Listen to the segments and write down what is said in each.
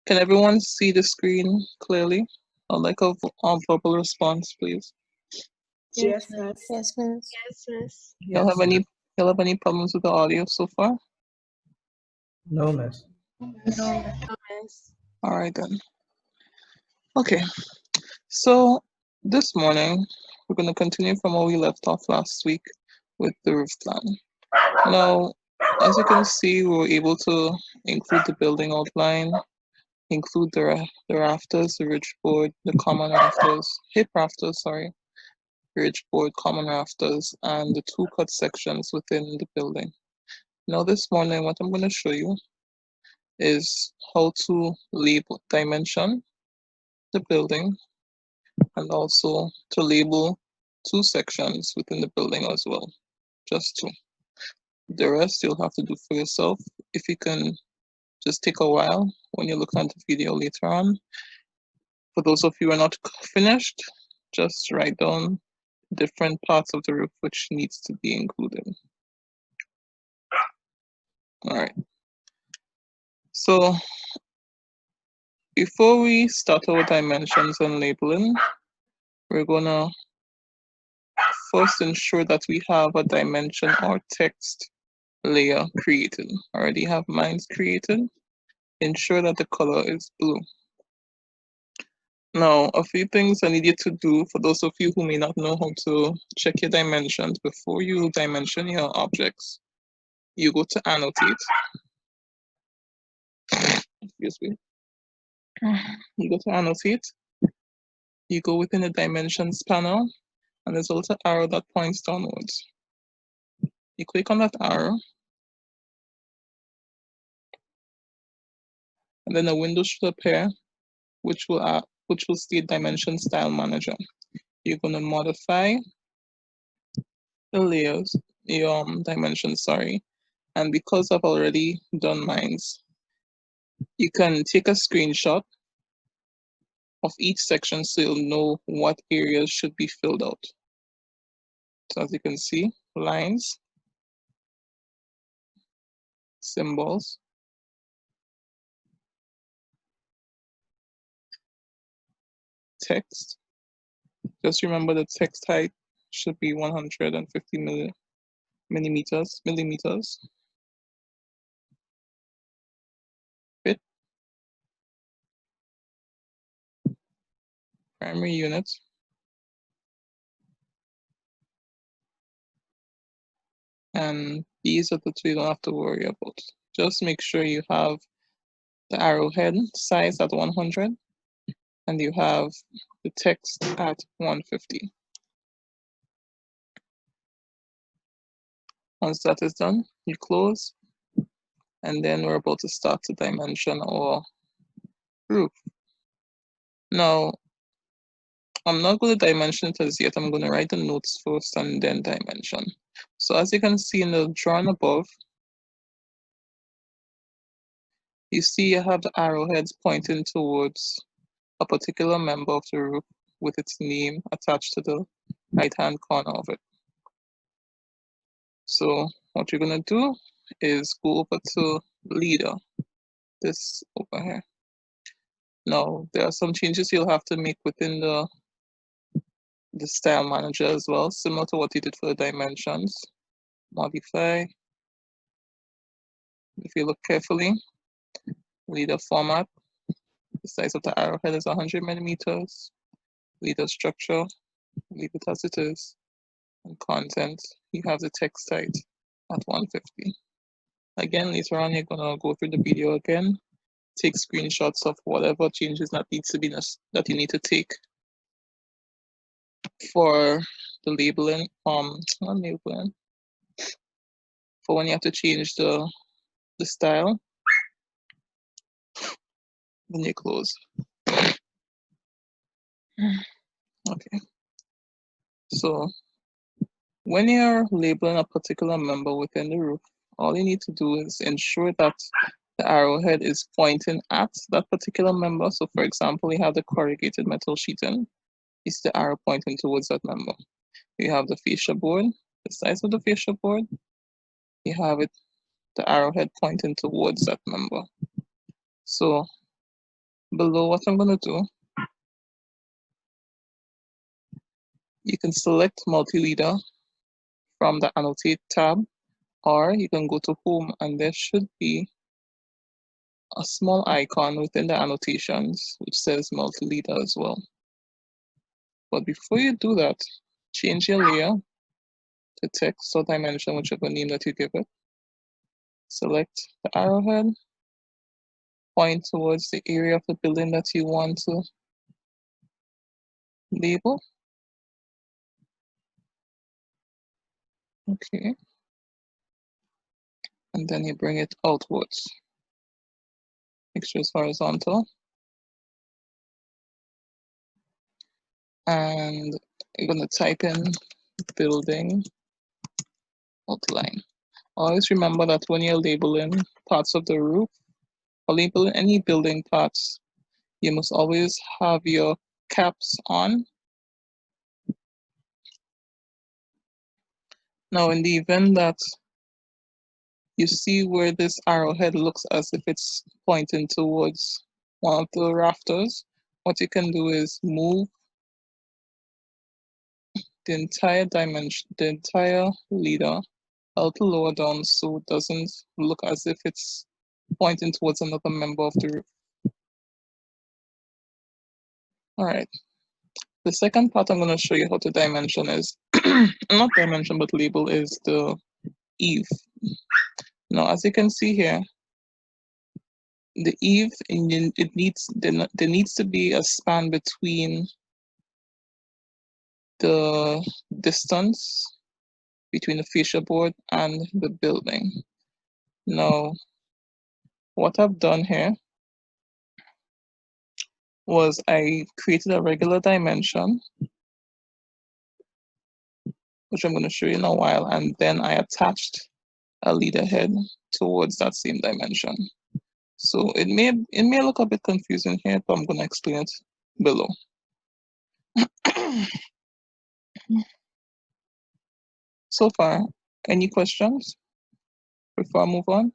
Can everyone see the screen clearly? I'd like a verbal response, please. Yes, miss. Yes, miss. Yes, miss. Y'all have any problems with the audio so far? No, miss. No. No, miss. All right then. Okay, so this morning we're going to continue from where we left off last week with the roof plan. Now, as you can see, we were able to include the building outline, include the rafters, the ridge board, the common rafters, hip rafters, sorry, ridge board, common rafters, and the two cut sections within the building. Now this morning, what I'm going to show you is how to label dimension the building and also to label two sections within the building as well, just two. The rest you'll have to do for yourself. If you can just take a while when you're looking at the video later on. For those of you who are not finished, just write down different parts of the roof which needs to be included. All right. So before we start our dimensions and labeling, we're gonna first ensure that we have a dimension or text layer created. Already have mine created. Ensure that the color is blue. Now, a few things I need you to do for those of you who may not know how to check your dimensions before you dimension your objects. You go to annotate. Excuse me. You go to annotate. You go within the dimensions panel, and there's also an arrow that points downwards. You click on that arrow, and then a window should appear, which will state Dimension Style Manager. You're going to modify the layers, your dimensions, sorry. And because I've already done mine, you can take a screenshot of each section so you'll know what areas should be filled out. So as you can see, lines, symbols, text. Just remember the text height should be 150 millimeters. Fit, primary unit, and these are the two you don't have to worry about. Just make sure you have the arrowhead size at 100 and you have the text at 150. Once that is done, you close, and then we're about to start to dimension our roof. Now, I'm not going to dimension it as yet. I'm going to write the notes first and then dimension. So as you can see in the drawing above, you see I have the arrowheads pointing towards a particular member of the roof with its name attached to the right-hand corner of it. So what you're going to do is go over to leader, this over here. Now, there are some changes you'll have to make within the style manager as well, similar to what you did for the dimensions. Modify. If you look carefully, leader format, the size of the arrowhead is 100 millimeters. Leader structure, leave it as it is. And content, you have the text height at 150. Again, later on, you're gonna go through the video again, take screenshots of whatever changes that you need to take for the labeling, not labeling, for when you have to change the style, then you close. Okay. So when you're labeling a particular member within the roof, all you need to do is ensure that the arrowhead is pointing at that particular member. So for example, you have the corrugated metal sheeting, it's the arrow pointing towards that member. You have the fascia board, the size of the fascia board, you have it, the arrowhead pointing towards that member. So below, what I'm going to do, you can select multi-leader from the Annotate tab, or you can go to Home, and there should be a small icon within the annotations which says multi-leader as well. But before you do that, change your layer to text or dimension, whichever name that you give it. Select the arrowhead, point towards the area of the building that you want to label. Okay. And then you bring it outwards. Make sure it's horizontal. And you're going to type in building outline. Always remember that when you're labeling parts of the roof or labeling any building parts, you must always have your caps on. Now, in the event that you see where this arrowhead looks as if it's pointing towards one of the rafters, what you can do is move the entire dimension, the entire leader a little lower down so it doesn't look as if it's pointing towards another member of the roof. All right. The second part I'm going to show you how to dimension is, not dimension, but label is the eave. Now, as you can see here, the eave, there needs to be a span between the distance between the fascia board and the building. Now, what I've done here was I created a regular dimension, which I'm going to show you in a while, and then I attached a leader head towards that same dimension. So it may look a bit confusing here, but I'm going to explain it below. So far, any questions before I move on?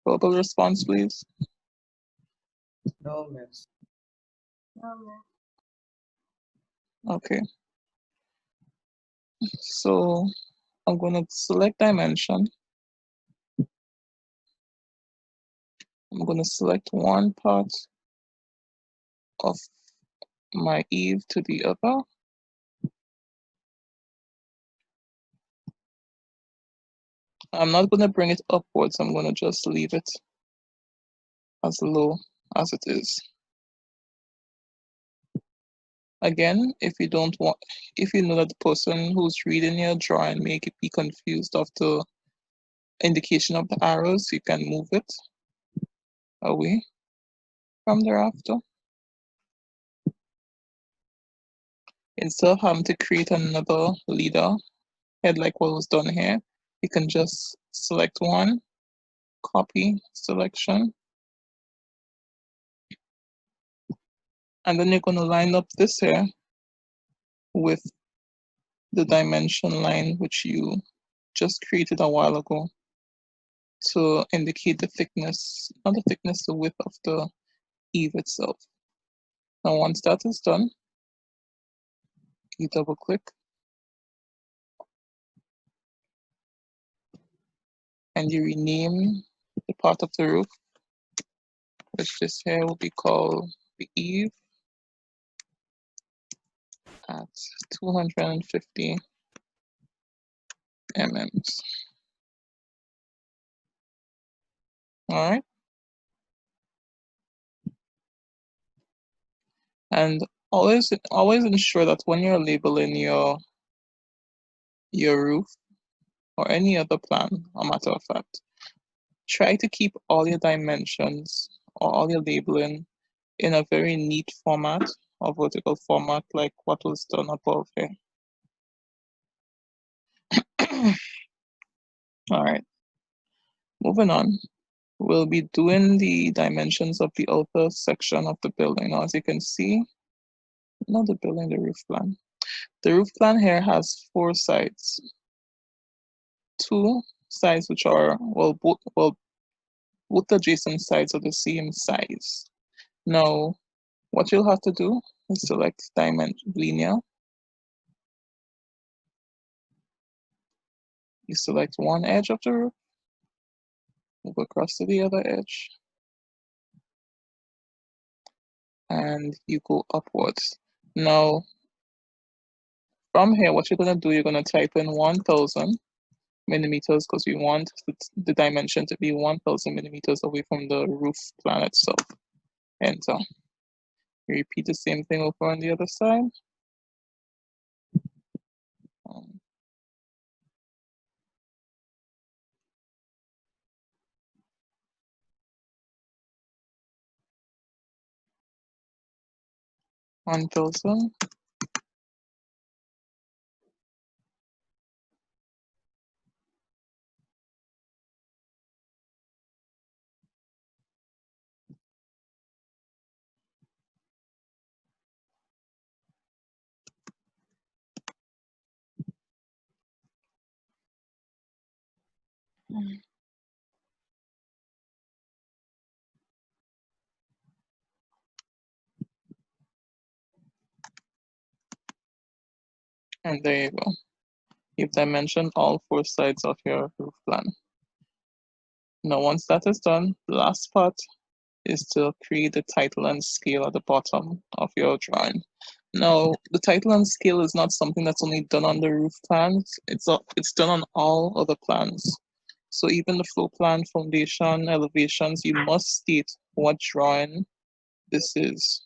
Verbal response, please. No, miss. Okay. So I'm going to select dimension. I'm going to select one part of my eave to the other. I'm not going to bring it upwards. I'm going to just leave it as low as it is. Again, if you don't want, if you know that the person who's reading your drawing may be confused of the indication of the arrows, you can move it away from the rafter. Instead of having to create another leader head like what was done here, you can just select one, copy selection, and then you're going to line up this here with the dimension line which you just created a while ago to indicate the thickness, not the thickness, the width of the eave itself. Now once that is done, you double click and you rename the part of the roof, which this here will be called the eave at 250 mm. All right. And always ensure that when you're labeling your roof or any other plan, a matter of fact, try to keep all your dimensions or all your labeling in a very neat format or vertical format like what was done above here. All right, moving on. We'll be doing the dimensions of the outer section of the building. Now, as you can see, not the building, the roof plan. The roof plan here has 4 sides. 2 sides which are, well, both adjacent sides are the same size. Now, what you'll have to do is select dimension linear. You select one edge of the roof, move across to the other edge, and you go upwards. Now, from here, what you're going to do, you're going to type in 1000 millimeters because we want the dimension to be 1000 millimeters away from the roof plan itself. Enter. You repeat the same thing over on the other side. 1000. And there you go. You've dimensioned all 4 sides of your roof plan. Now, once that is done, the last part is to create the title and scale at the bottom of your drawing. Now, the title and scale is not something that's only done on the roof plans. It's done on all other plans. So even the floor plan, foundation, elevations, you must state what drawing this is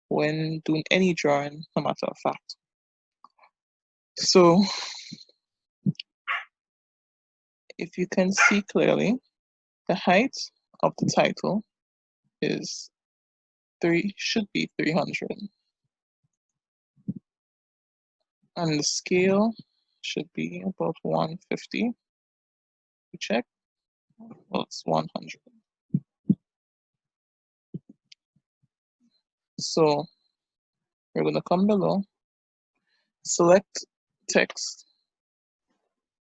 when doing any drawing, no matter of fact. So if you can see clearly, the height of the title should be 300. And the scale should be about 150. We check. Well, it's 100. So we're going to come below, select text,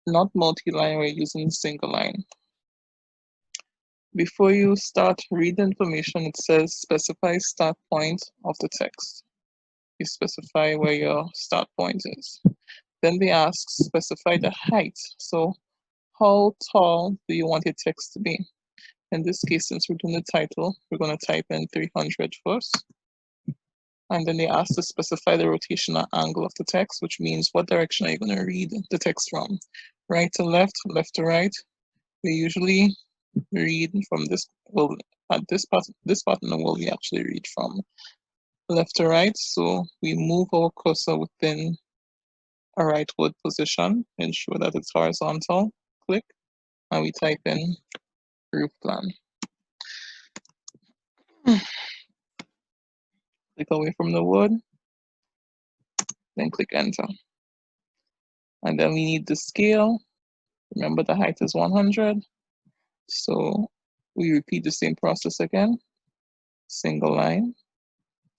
not multi-line, we're using single line. Before you start reading information, it says specify start point of the text. You specify where your start point is. Then they ask specify the height. So how tall do you want your text to be? In this case, since we're doing the title, we're going to type in 300 first. And then they ask to specify the rotational angle of the text, which means what direction are you going to read the text from? Right to left, left to right. We usually read from this, well, at this part in the world, we actually read from left to right. So we move our cursor within a rightward position, ensure that it's horizontal, click, and we type in roof plan. Click away from the word, then click enter. And then we need the scale. Remember the height is 100. So we repeat the same process again. Single line,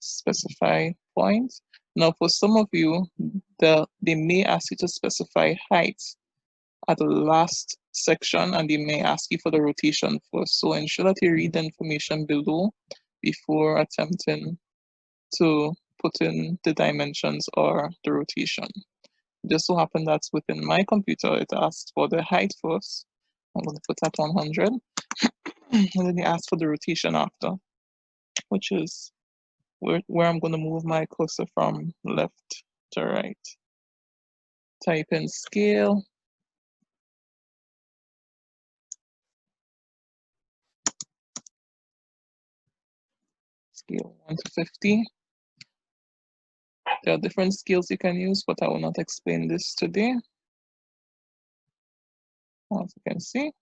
specify point. Now for some of you, they may ask you to specify height at the last section and they may ask you for the rotation first. So ensure that you read the information below before attempting to put in the dimensions or the rotation. Just so happens that within my computer, it asks for the height first. I'm going to put that 100. And then it asks for the rotation after, which is where I'm going to move my cursor from left to right. Type in scale. Scale 1 to 50. There are different scales you can use, but I will not explain this today. As you can see,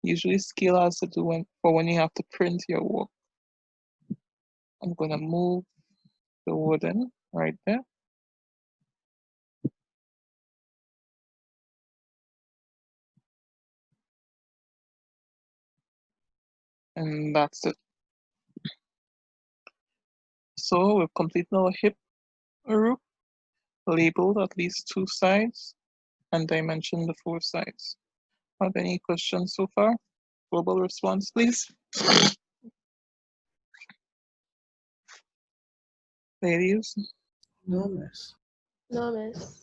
usually scale has to do for when you have to print your work. I'm going to move the wooden right there. And that's it. So we've completed our hip roof, labeled at least 2 sides, and dimensioned the 4 sides. Have any questions so far? Verbal response, please. Ladies. No, miss. No, miss.